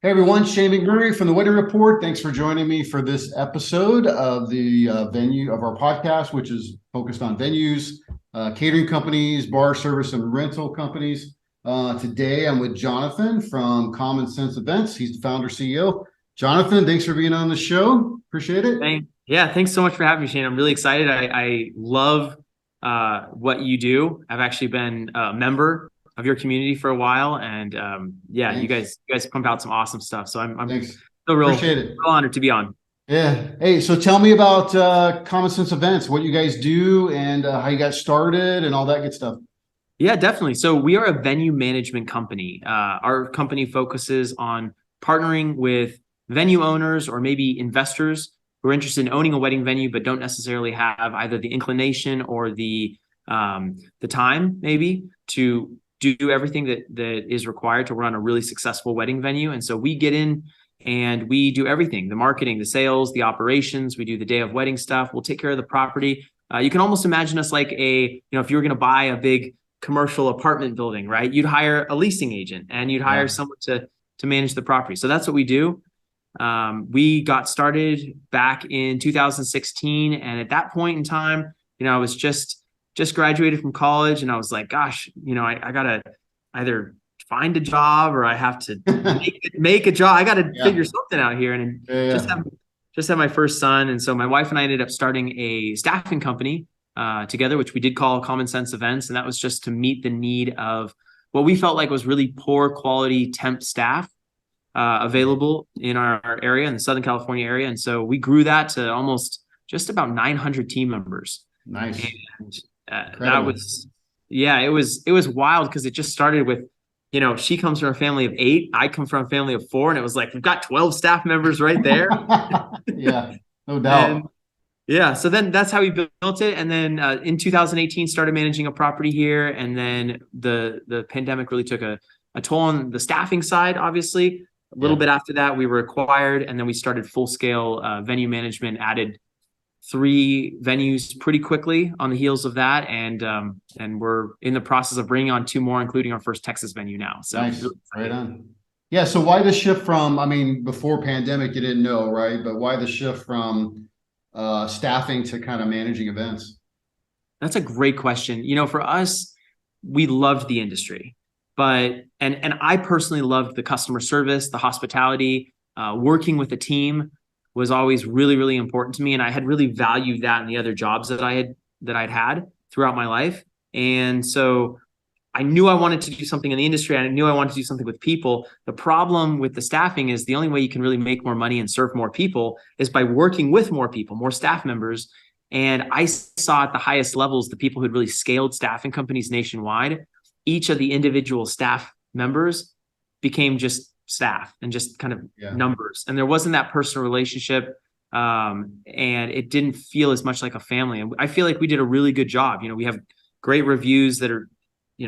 Hey everyone, Shane McMurray from the Wedding Report. Thanks for joining me for this episode of the venue of our podcast, which is focused on venues, catering companies, bar service, and rental companies. Today, I'm with Jonathan from Common Sense Events. He's the founder CEO. Jonathan, thanks for being on the show. Appreciate it. Thanks so much for having me, Shane. I'm really excited. I love what you do. I've actually been a member of your community for a while, and you Thanks. guys pump out some awesome stuff. So I'm Thanks. so real Appreciate it. honored to be on. Yeah. Hey, so tell me about Common Sense Events, what you guys do and how you got started and all that good stuff. Yeah, definitely. So we are a venue management company. Our company focuses on partnering with venue owners or maybe investors who are interested in owning a wedding venue, but don't necessarily have either the inclination or the time maybe to do everything that is required to run a really successful wedding venue. And so we get in and we do everything: the marketing, the sales, the operations. We do the day of wedding stuff. We'll take care of the property. You can almost imagine us like if you were going to buy a big commercial apartment building, right? You'd hire a leasing agent and you'd hire someone to manage the property. So that's what we do. We got started back in 2016, and at that point in time, I was just graduated from college, and I was like, gosh, I gotta either find a job or I have to make a job. I got to figure something out here, and just have my first son. And so my wife and I ended up starting a staffing company together, which we did call Common Sense Events. And that was just to meet the need of what we felt like was really poor quality temp staff available in our area, in the Southern California area. And so we grew that to almost just about 900 team members. Nice. And that was, it was wild because it just started with, she comes from a family of 8. I come from a family of 4. And it was like, we've got 12 staff members right there. Yeah, no doubt. So then that's how we built it. And then in 2018, started managing a property here. And then the pandemic really took a toll on the staffing side, obviously. A little bit after that, we were acquired, and then we started full-scale venue management, added 3 venues pretty quickly on the heels of that. And we're in the process of bringing on 2 more, including our first Texas venue now. So nice. Really right on. Yeah. So why the shift from, before pandemic, you didn't know, right? But why the shift from staffing to kind of managing events? That's a great question. For us, we loved the industry, but and I personally loved the customer service, the hospitality, working with a team was always really, really important to me. And I had really valued that in the other jobs that I'd had throughout my life. And so I knew I wanted to do something in the industry. I knew I wanted to do something with people. The problem with the staffing is the only way you can really make more money and serve more people is by working with more people, more staff members. And I saw at the highest levels, the people who'd really scaled staffing companies nationwide, each of the individual staff members became just staff and just kind of numbers. And there wasn't that personal relationship. And it didn't feel as much like a family. And I feel like we did a really good job. We have great reviews that are,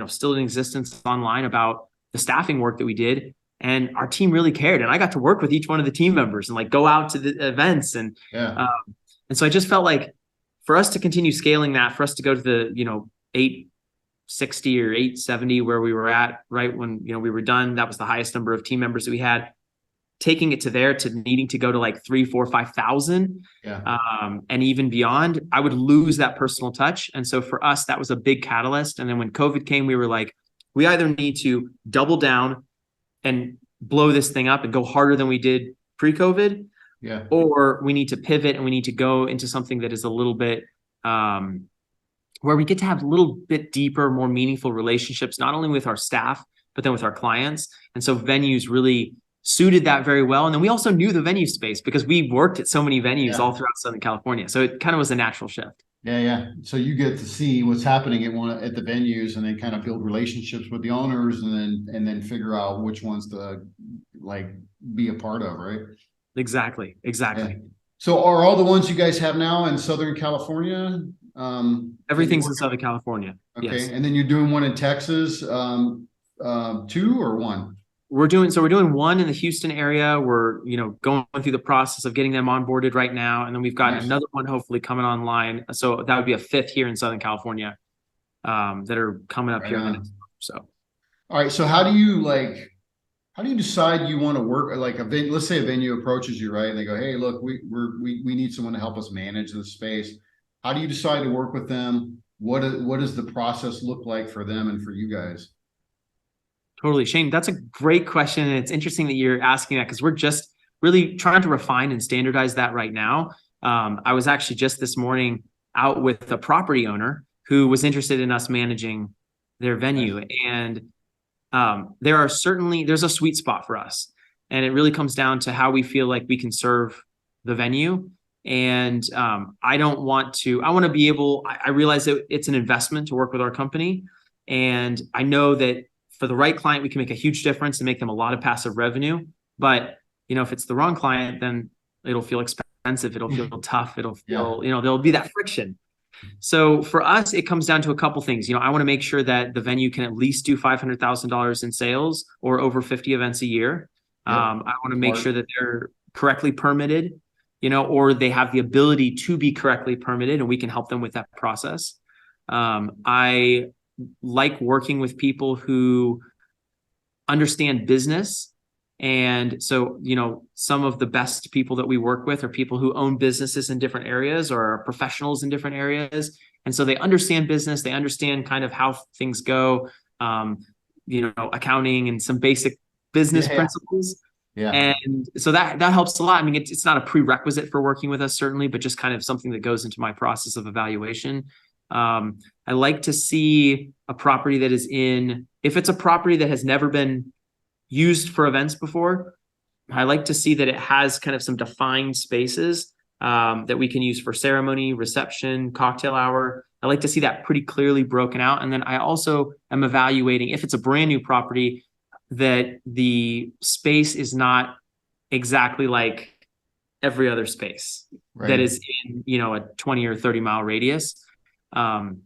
still in existence online about the staffing work that we did. And our team really cared. And I got to work with each one of the team members and go out to the events. And so I just felt like for us to continue scaling that, for us to go to the, 860 or 870 where we were at right when we were done, that was the highest number of team members that we had. Taking it to needing to go to 3,000, 4,000, 5,000 and even beyond, I would lose that personal touch. And so for us, that was a big catalyst. And then when COVID came, we were like, we either need to double down and blow this thing up and go harder than we did pre-COVID, or we need to pivot and we need to go into something that is a little bit where we get to have a little bit deeper, more meaningful relationships, not only with our staff, but then with our clients. And so venues really suited that very well. And then we also knew the venue space because we worked at so many venues all throughout Southern California. So it kind of was a natural shift. Yeah. So you get to see what's happening at the venues and then kind of build relationships with the owners and then figure out which ones to be a part of, right? Exactly. Yeah. So are all the ones you guys have now in Southern California? Everything's in Southern California. Okay. Yes. And then you're doing one in Texas, 2 or 1? We're doing one in the Houston area. We're, going through the process of getting them onboarded right now. And then we've got another one hopefully coming online. So that would be a 5th here in Southern California that are coming up here in the next month. So. All right. So how do you How do you decide you want to work like let's say a venue approaches you, right? And they go, hey, look, we need someone to help us manage this space. How do you decide to work with them? What does the process look like for them and for you guys? Totally. Shane, that's a great question. And it's interesting that you're asking that because we're just really trying to refine and standardize that right now. I was actually just this morning out with a property owner who was interested in us managing their venue. Nice. And there's a sweet spot for us. And it really comes down to how we feel like we can serve the venue. And I want to be able, I realize that it's an investment to work with our company. And I know that for the right client, we can make a huge difference and make them a lot of passive revenue. But, if it's the wrong client, then it'll feel expensive. It'll feel tough. It'll feel, there'll be that friction. So for us, it comes down to a couple things. I want to make sure that the venue can at least do $500,000 in sales or over 50 events a year. Yep. I want to make sure that they're correctly permitted, or they have the ability to be correctly permitted, and we can help them with that process. I like working with people who understand business. And so, some of the best people that we work with are people who own businesses in different areas or are professionals in different areas. And so they understand business, they understand kind of how things go, accounting and some basic business principles. Yeah. And so that helps a lot. I mean, it's not a prerequisite for working with us, certainly, but just kind of something that goes into my process of evaluation. I like to see a property that if it's a property that has never been used for events before, I like to see that it has kind of some defined spaces that we can use for ceremony, reception, cocktail hour. I like to see that pretty clearly broken out. And then I also am evaluating if it's a brand new property that the space is not exactly like every other space that is in, a 20 or 30 mile radius. And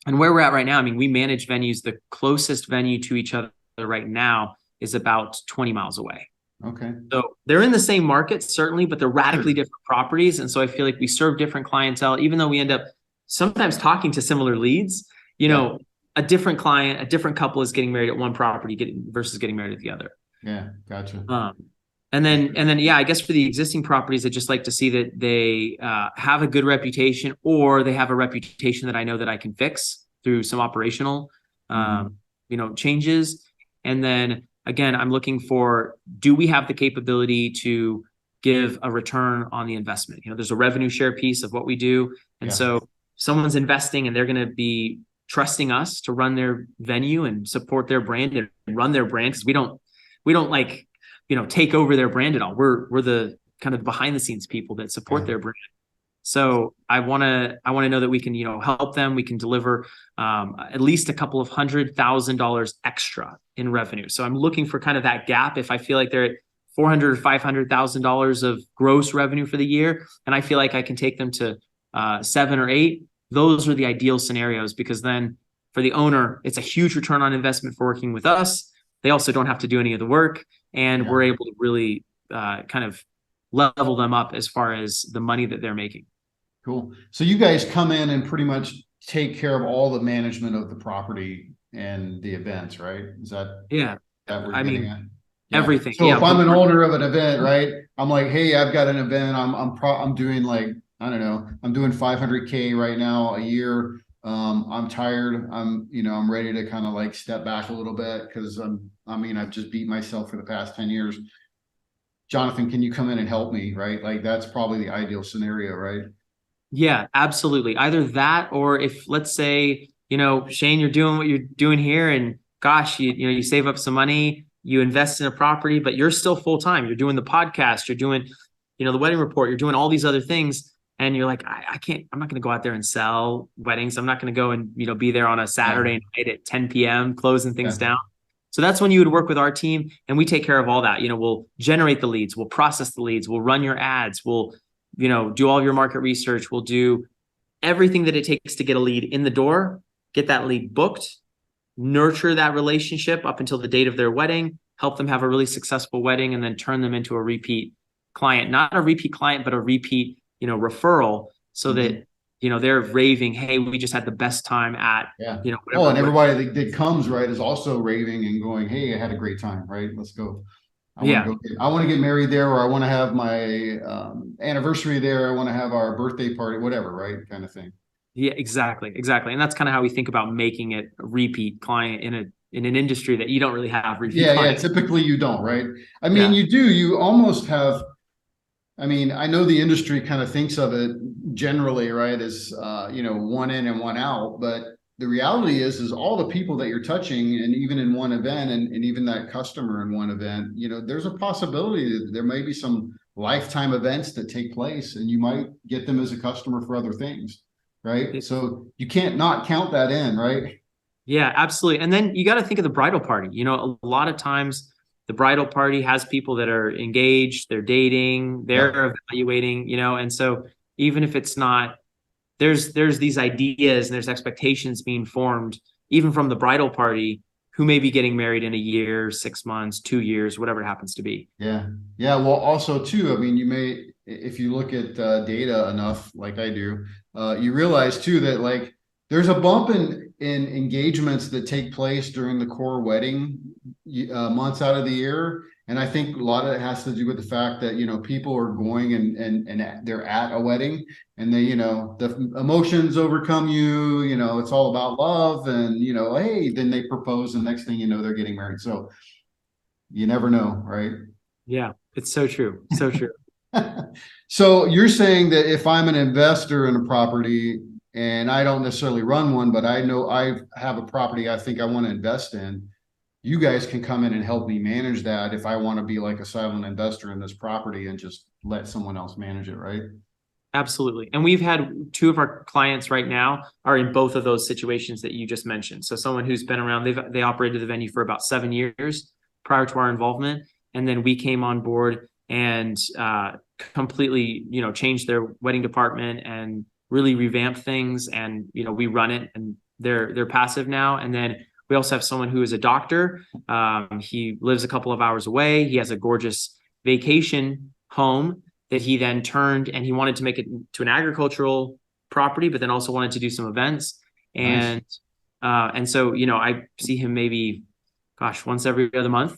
where we're at right now, I mean, we manage venues. The closest venue to each other right now is about 20 miles away. Okay. So they're in the same market, certainly, but they're radically different properties. And so I feel like we serve different clientele, even though we end up sometimes talking to similar leads, a different client, a different couple is getting married at one property versus getting married at the other. Yeah. Gotcha. And then, yeah, I guess for the existing properties, I just like to see that they have a good reputation, or they have a reputation that I know that I can fix through some operational, changes. And then again, I'm looking for, do we have the capability to give a return on the investment? There's a revenue share piece of what we do. And so someone's investing and they're going to be trusting us to run their venue and support their brand and run their brand. Cause we don't like, take over their brand at all. We're the kind of behind the scenes people that support their brand. So I want to know that we can, help them. We can deliver at least a couple of $100,000 extra in revenue. So I'm looking for kind of that gap. If I feel like they're at $400,000 or $500,000 of gross revenue for the year, and I feel like I can take them to 7 or 8, those are the ideal scenarios, because then for the owner, it's a huge return on investment for working with us. They also don't have to do any of the work, and we're able to really kind of level them up as far as the money that they're making. Cool. So you guys come in and pretty much take care of all the management of the property and the events, right? Is that that we're getting at? Everything. So if I'm an owner of an event, right? I'm like, hey, I've got an event. I'm doing like, I don't know, I'm doing 500K right now a year. I'm tired. I'm ready to kind of like step back a little bit because I've just beat myself for the past 10 years. Jonathan, can you come in and help me? Right? Like that's probably the ideal scenario, right? Yeah, absolutely. Either that, or if, let's say, Shane, you're doing what you're doing here, and gosh, you save up some money, you invest in a property, but you're still full time. You're doing the podcast, you're doing, the wedding report, you're doing all these other things, and you're like, I can't. I'm not going to go out there and sell weddings. I'm not going to go and be there on a Saturday night at 10 p.m. closing things down. So that's when you would work with our team, and we take care of all that. We'll generate the leads, we'll process the leads, we'll run your ads, we'll do all of your market research. We'll do everything that it takes to get a lead in the door, get that lead booked, nurture that relationship up until the date of their wedding, help them have a really successful wedding, and then turn them into a repeat client. Not a repeat client, but a repeat, referral, so that they're raving, hey, we just had the best time at, Yeah. Oh, whatever. and everybody that comes, right, is also raving and going, "Hey, I had a great time, right? Let's go. Yeah. I want to get married there, or I want to have my anniversary there. I want to have our birthday party, whatever, right? Kind of thing." Yeah, exactly. Exactly. And that's kind of how we think about making it a repeat client in an industry that you don't really have repeat Yeah, yeah. clients. Typically, you don't, right? I mean, Yeah. you do. You almost have. I mean, I know the industry kind of thinks of it generally, right, as one in and one out, but the reality is all the people that you're touching, and even in one event, and even that customer in one event, there's a possibility that there may be some lifetime events that take place, and you might get them as a customer for other things, right? It- So you can't not count that in, right? yeah, absolutely. And then you got to think of the bridal party. A lot of times the bridal party has people that are engaged, they're dating, Yep. they're evaluating, and so even if it's not, there's these ideas and there's expectations being formed even from the bridal party who may be getting married in a year, 6 months, 2 years, whatever it happens to be. Yeah. Yeah. Well, also too, I mean, if you look at data enough, like I do, you realize too that like there's a bump in engagements that take place during the core wedding months out of the year. And I think a lot of it has to do with the fact that, people are going and they're at a wedding, and they, the emotions overcome you, it's all about love, and, hey, then they propose, and next thing you know, they're getting married. So you never know, right? Yeah, it's so true. So true. So you're saying that if I'm an investor in a property and I don't necessarily run one, but I know I have a property I think I want to invest in, you guys can come in and help me manage that if I want to be like a silent investor in this property and just let someone else manage it, right? Absolutely. And we've had two of our clients right now are in both of those situations that you just mentioned. So someone who's been around, they operated the venue for about 7 years prior to our involvement. And then we came on board and completely, changed their wedding department and really revamped things. And, we run it, and they're passive now. And then we also have someone who is a doctor. He lives a couple of hours away. He has a gorgeous vacation home that he then turned, and he wanted to make it to an agricultural property, but then also wanted to do some events. Nice. And so, I see him maybe, gosh, once every other month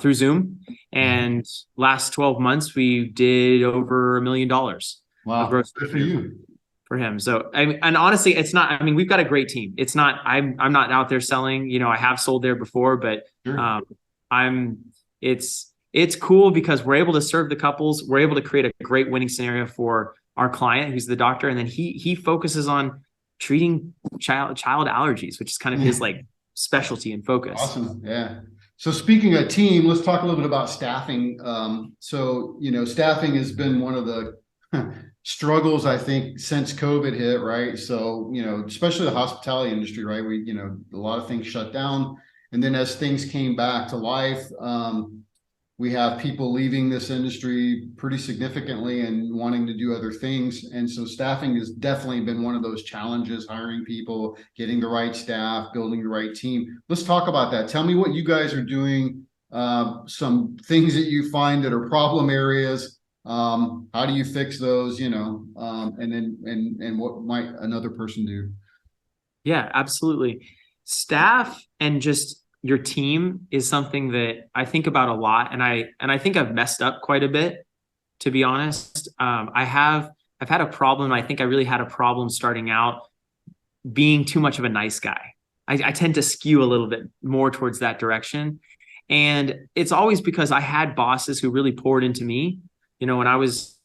through Zoom. And last 12 months, we did over $1 million of Wow. gross Good for revenue you. for him. So, and honestly, it's not, I mean, we've got a great team. It's not, I'm not out there selling, I have sold there before, but Sure. I'm, it's cool because we're able to serve the couples. We're able to create a great winning scenario for our client, who's the doctor. And then he focuses on treating child allergies, which is kind of his like specialty and focus. Awesome. Yeah. So speaking of team, let's talk a little bit about staffing. Staffing has been one of the struggles, I think, since COVID hit, right? So, especially the hospitality industry, right? A lot of things shut down. And then as things came back to life, we have people leaving this industry pretty significantly and wanting to do other things. And so staffing has definitely been one of those challenges, hiring people, getting the right staff, building the right team. Let's talk about that. Tell me what you guys are doing, some things that you find that are problem areas. How do you fix those, and what might another person do? Yeah, absolutely. Staff and just your team is something that I think about a lot, and I think I've messed up quite a bit, to be honest. I've had a problem. I think I really had a problem starting out being too much of a nice guy. I tend to skew a little bit more towards that direction, and it's always because I had bosses who really poured into me. When I was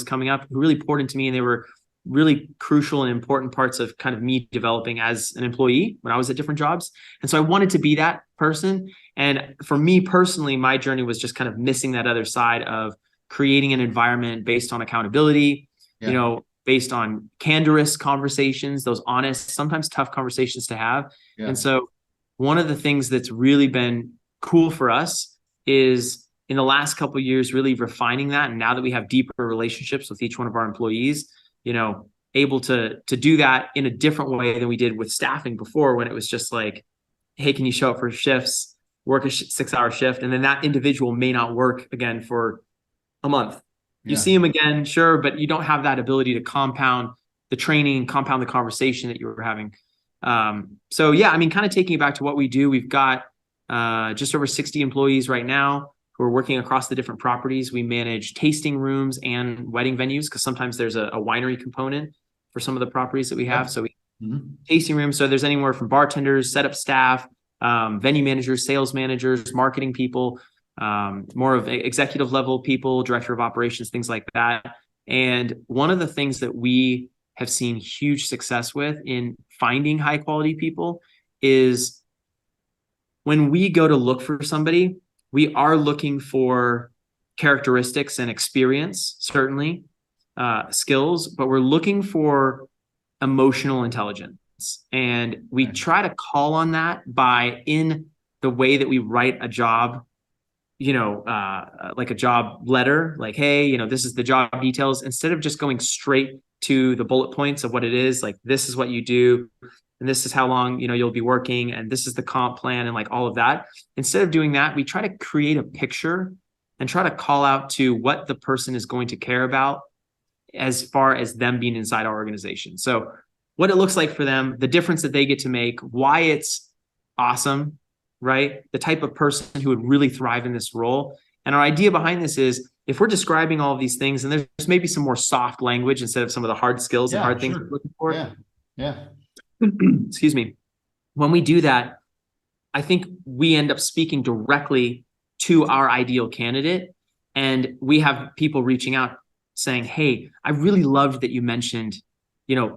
coming up, who really poured into me, and they were really crucial and important parts of kind of me developing as an employee when I was at different jobs. And so I wanted to be that person. And for me personally, my journey was just kind of missing that other side of creating an environment based on accountability, Yeah. based on candorous conversations, those honest, sometimes tough conversations to have. Yeah. And so one of the things that's really been cool for us is in the last couple of years, really refining that. And now that we have deeper relationships with each one of our employees, able to do that in a different way than we did with staffing before, when it was just like, hey, can you show up for shifts, work a 6-hour shift, and then that individual may not work again for a month. You Yeah. see them again, sure, but you don't have that ability to compound the training, compound the conversation that you were having. So yeah, I mean, kind of taking it back to what we do, we've got just over 60 employees right now who are working across the different properties. We manage tasting rooms and wedding venues because sometimes there's a winery component for some of the properties that we have. So we tasting rooms. So there's anywhere from bartenders, setup staff, venue managers, sales managers, marketing people, more of executive level people, director of operations, things like that. And one of the things that we have seen huge success with in finding high quality people is when we go to look for somebody, we are looking for characteristics and experience, certainly, skills, but we're looking for emotional intelligence. And we try to call on that by in the way that we write a job, like a job letter, like, hey, this is the job details, instead of just going straight to the bullet points of what it is, like, this is what you do, and this is how long, you'll be working, and this is the comp plan, and like all of that. Instead of doing that, we try to create a picture and try to call out to what the person is going to care about as far as them being inside our organization. So what it looks like for them, the difference that they get to make, why it's awesome, right? The type of person who would really thrive in this role. And our idea behind this is, if we're describing all of these things, and there's maybe some more soft language instead of some of the hard skills and hard things we're looking for. Yeah. Excuse me. When we do that, I think we end up speaking directly to our ideal candidate. And we have people reaching out saying, hey, I really loved that you mentioned,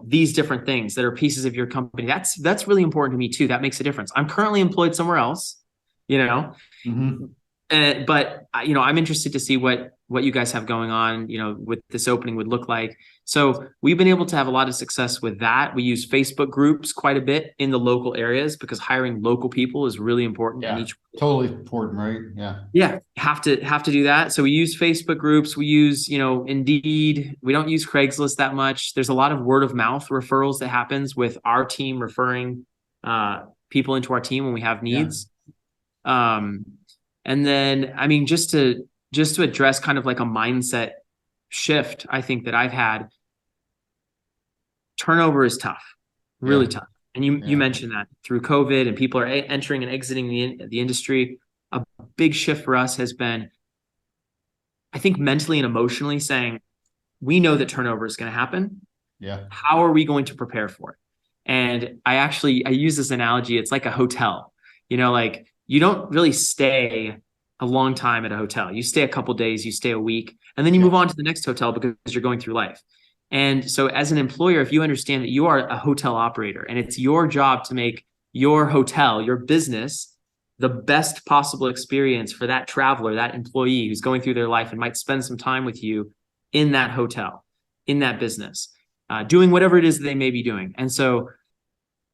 these different things that are pieces of your company. That's really important to me too. That makes a difference. I'm currently employed somewhere else, but I'm interested to see what you guys have going on, with this opening would look like. So we've been able to have a lot of success with that. We use Facebook groups quite a bit in the local areas because hiring local people is really important. Yeah, totally important, right? Yeah, have to do that. So we use Facebook groups. We use, Indeed. We don't use Craigslist that much. There's a lot of word of mouth referrals that happens with our team referring people into our team when we have needs. And then, I mean, just to address kind of like a mindset shift, I think that I've had, turnover is tough, really tough. And you mentioned that through COVID and people are entering and exiting the industry. A big shift for us has been, I think, mentally and emotionally saying, we know that turnover is going to happen. Yeah. How are we going to prepare for it? And I use this analogy. It's like a hotel, like, you don't really stay a long time at a hotel. You stay a couple of days, you stay a week, and then you move on to the next hotel because you're going through life. And so as an employer, if you understand that you are a hotel operator and it's your job to make your hotel, your business, the best possible experience for that traveler, that employee who's going through their life and might spend some time with you in that hotel, in that business, doing whatever it is that they may be doing. And so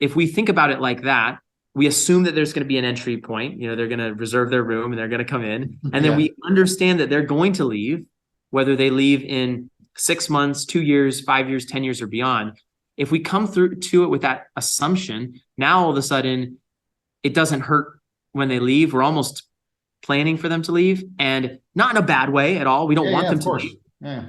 if we think about it like that, we assume that there's going to be an entry point, they're going to reserve their room and they're going to come in. And then we understand that they're going to leave, whether they leave in 6 months, 2 years, 5 years, 10 years or beyond. If we come through to it with that assumption, now all of a sudden it doesn't hurt when they leave. We're almost planning for them to leave, and not in a bad way at all. We don't want them to leave.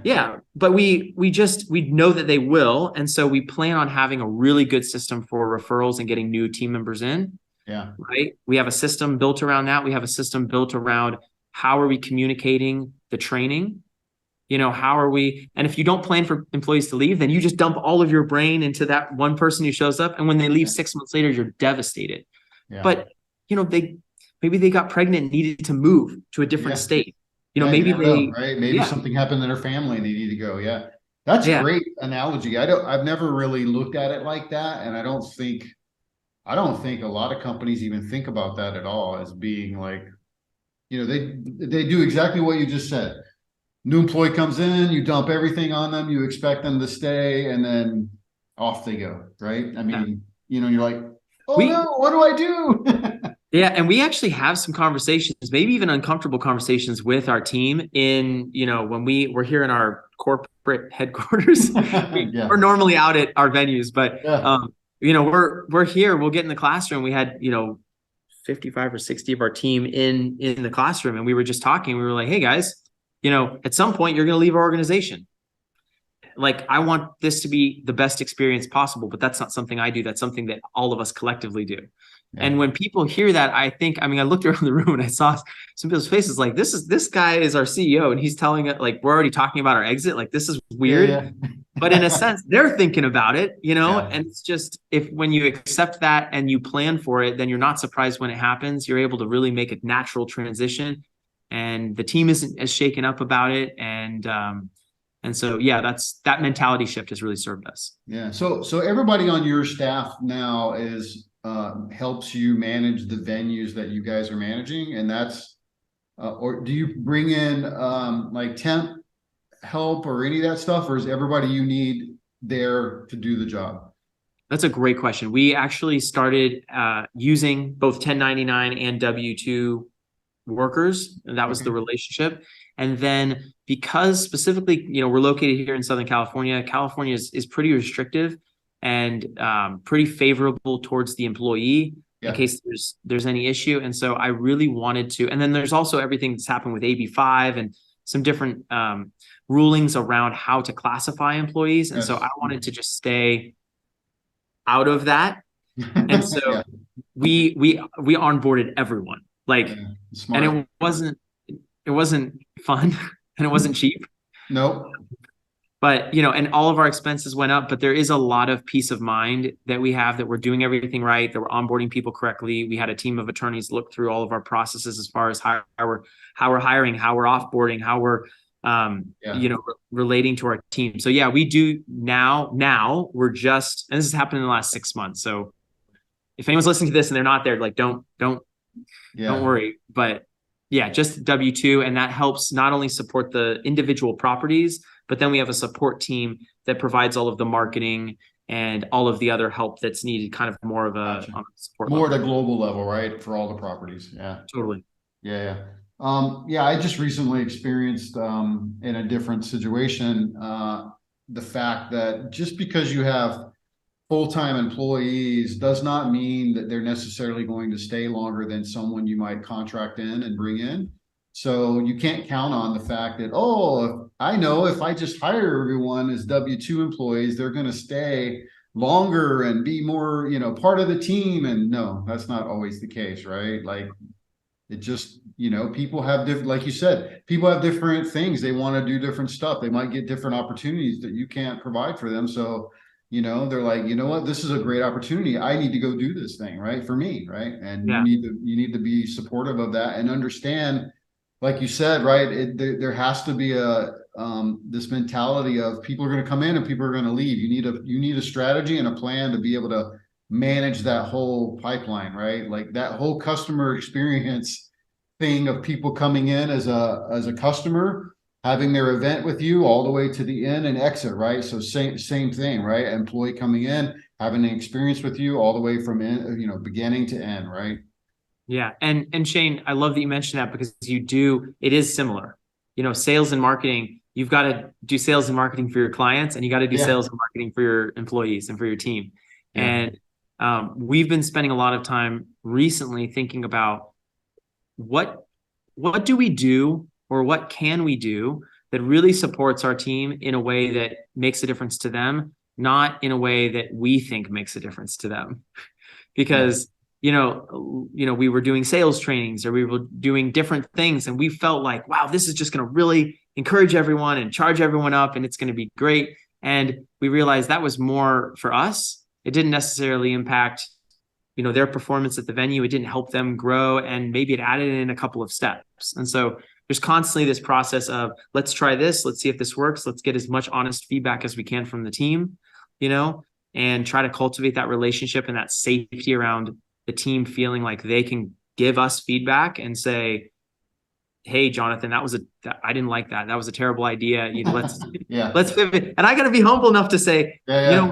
Yeah. But we know that they will. And so we plan on having a really good system for referrals and getting new team members in. Yeah. Right. We have a system built around that. We have a system built around how are we communicating the training? How are we? And if you don't plan for employees to leave, then you just dump all of your brain into that one person who shows up. And when they leave 6 months later, you're devastated. Yeah. But, maybe they got pregnant and needed to move to a different state. Maybe right? Maybe something happened in their family and they need to go. Yeah. That's a great analogy. I've never really looked at it like that. And I don't think a lot of companies even think about that at all as being like, they do exactly what you just said. New employee comes in, you dump everything on them, you expect them to stay, and then off they go. Right. I mean, you're like, no, what do I do? Yeah. And we actually have some conversations, maybe even uncomfortable conversations with our team when we're here in our corporate headquarters. We're normally out at our venues, but, we're here, we'll get in the classroom. We had, 55 or 60 of our team in the classroom. And we were just talking, we were like, hey guys, at some point you're going to leave our organization. like I want this to be the best experience possible, but that's not something I do. That's something that all of us collectively do. Yeah. And when people hear that, I mean, I looked around the room and I saw some people's faces like, this guy is our CEO and he's telling it like, we're already talking about our exit. Like, this is weird. Yeah. But in a sense, they're thinking about it, Yeah. and it's just, if when you accept that and you plan for it, then you're not surprised when it happens. You're able to really make a natural transition, and the team isn't as shaken up about it. And so, yeah, that mentality shift has really served us. Yeah. So everybody on your staff now is helps you manage the venues that you guys are managing, and that's or do you bring in like temp help or any of that stuff, or is everybody you need there to do the job? That's a great question. We actually started using both 1099 and W-2 workers, and that was Okay. the relationship. And then because specifically, we're located here in Southern California, California is pretty restrictive and pretty favorable towards the employee in Yeah. case there's any issue. And so I really wanted to, and then there's also everything that's happened with AB5 and some different rulings around how to classify employees. And so Yes. I wanted to just stay out of that. And Yeah. so we onboarded everyone. Like, Yeah. and Smart. it wasn't fun and it wasn't cheap, Nope. but and all of our expenses went up, but there is a lot of peace of mind that we have that we're doing everything right, that we're onboarding people correctly. We had a team of attorneys look through all of our processes as far as how we're hiring, how we're offboarding, how we're Yeah. relating to our team. So yeah, we do now we're just, and this has happened in the last 6 months. So if anyone's listening to this and they're not there, like don't Yeah. worry. But yeah, just W-2. And that helps not only support the individual properties, but then we have a support team that provides all of the marketing and all of the other help that's needed, kind of more of Gotcha. on a support More level. at a global level, right? For all the properties. Yeah. Totally. Yeah. Yeah. Yeah, I just recently experienced in a different situation the fact that just because you have full-time employees does not mean that they're necessarily going to stay longer than someone you might contract in and bring in. So you can't count on the fact that, oh, I know if I just hire everyone as W-2 employees, they're going to stay longer and be more, part of the team. And no, that's not always the case, right? Like it just, people have different, like you said, people have different things. They want to do different stuff. They might get different opportunities that you can't provide for them. So, they're like, you know what, this is a great opportunity. I need to go do this thing, right? For me, right? And Yeah. you need to be supportive of that and understand, like you said, right? There has to be this mentality of people are going to come in and people are going to leave. You need a strategy and a plan to be able to manage that whole pipeline, right? Like that whole customer experience thing of people coming in as a customer, having their event with you all the way to the end and exit, right? So same thing, right? Employee coming in, having an experience with you all the way from beginning to end, right? Yeah. And Shane, I love that you mentioned that because it is similar. Sales and marketing, you've got to do sales and marketing for your clients, and you got to do Yeah. sales and marketing for your employees and for your team. Yeah. And we've been spending a lot of time recently thinking about what do we do, or what can we do that really supports our team in a way that makes a difference to them, not in a way that we think makes a difference to them. Because we were doing sales trainings or we were doing different things, and we felt like, wow, this is just going to really encourage everyone and charge everyone up, and it's going to be great. And we realized that was more for us. It didn't necessarily impact their performance at the venue. It didn't help them grow, and maybe it added in a couple of steps. And so there's constantly this process of, let's try this, let's see if this works, let's get as much honest feedback as we can from the team, and try to cultivate that relationship and that safety around the team feeling like they can give us feedback and say, hey, Jonathan, I didn't like that. That was a terrible idea. Yeah. Let's pivot. And I got to be humble enough to say, Yeah.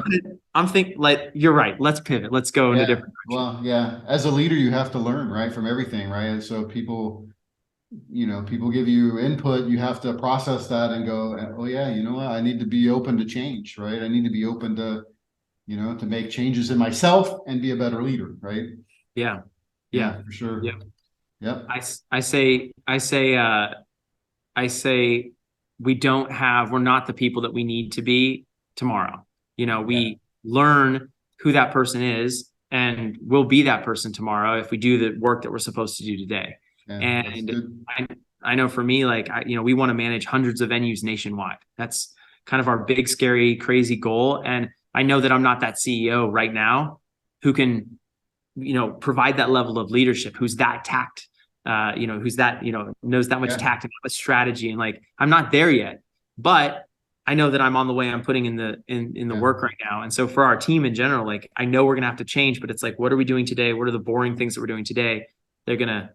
I'm thinking, like, you're right. Let's pivot. Let's go in a different direction. Well, yeah. As a leader, you have to learn, right, from everything, right? And so people give you input, you have to process that and go, oh yeah, you know what? I need to be open to change, right? I need to be open to, to make changes in myself and be a better leader, right? Yeah. Yeah, for sure. Yeah. Yep. I say we're not the people that we need to be tomorrow. Yeah. We learn who that person is, and we'll be that person tomorrow if we do the work that we're supposed to do today. Yeah, that's And good. I know for me, like, we want to manage hundreds of venues nationwide. That's kind of our big, scary, crazy goal. And I know that I'm not that CEO right now who can, provide that level of leadership, who's that tact, who's that, knows that much Yeah. tact and that much strategy. And like, I'm not there yet, but I know that I'm on the way. I'm putting in the Yeah. work right now. And so for our team in general, like, I know we're gonna have to change, but it's like, what are we doing today? What are the boring things that we're doing today? They're gonna,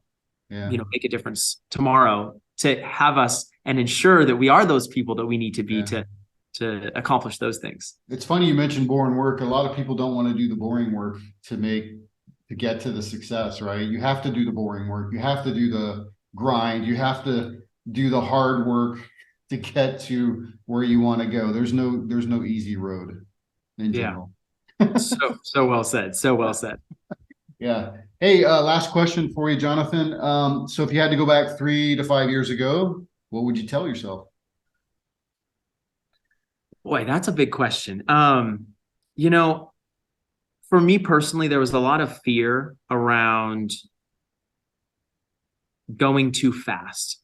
Yeah. make a difference tomorrow to have us and ensure that we are those people that we need to be Yeah. to accomplish those things. It's funny you mentioned boring work. A lot of people don't want to do the boring work to get to the success, right? You have to do the boring work. You have to do the grind. You have to do the hard work to get to where you want to go. There's no easy road in general. So well said. So well said. Yeah. Hey, last question for you, Jonathan. So if you had to go back 3 to 5 years ago, what would you tell yourself? Boy, that's a big question. For me personally, there was a lot of fear around going too fast.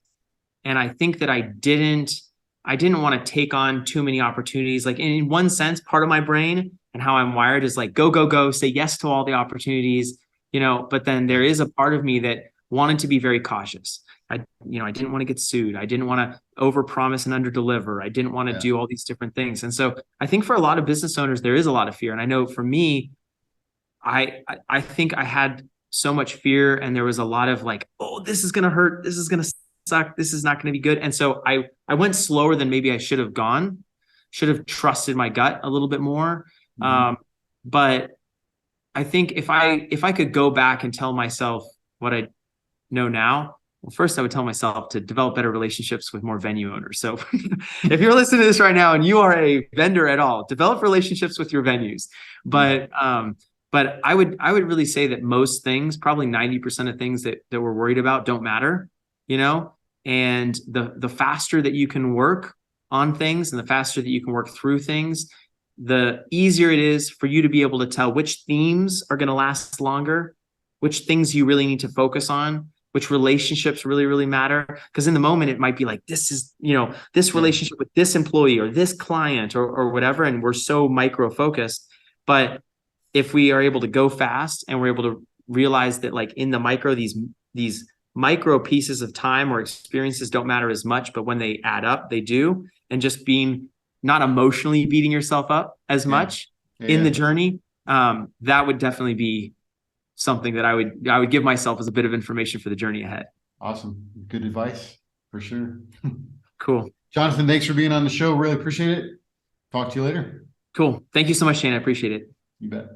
And I think that I didn't want to take on too many opportunities. Like, in one sense, part of my brain and how I'm wired is like, go, go, go, say yes to all the opportunities, but then there is a part of me that wanted to be very cautious. I didn't want to get sued. I didn't want to overpromise and underdeliver. I didn't want to do all these different things. And so I think for a lot of business owners, there is a lot of fear. And I know for me, I think I had so much fear, and there was a lot of like, oh, this is going to hurt. This is going to suck. This is not going to be good. And so I went slower than maybe I should have gone, should have trusted my gut a little bit more. Mhm. But I think if I could go back and tell myself what I know now, well, first I would tell myself to develop better relationships with more venue owners. So if you're listening to this right now and you are a vendor at all, develop relationships with your venues. But I would really say that most things, probably 90% of things that we're worried about don't matter, and the faster that you can work on things and the faster that you can work through things, the easier it is for you to be able to tell which themes are going to last longer, which things you really need to focus on, which relationships really, really matter. Because in the moment, it might be like, this is, this relationship with this employee or this client or whatever. And we're so micro focused. But if we are able to go fast and we're able to realize that, like, in the micro, these micro pieces of time or experiences don't matter as much, but when they add up, they do. And just being not emotionally beating yourself up as much in the journey, that would definitely be something that I would give myself as a bit of information for the journey ahead. Awesome. Good advice for sure. Cool. Jonathan, thanks for being on the show. Really appreciate it. Talk to you later. Cool. Thank you so much, Shane. I appreciate it. You bet.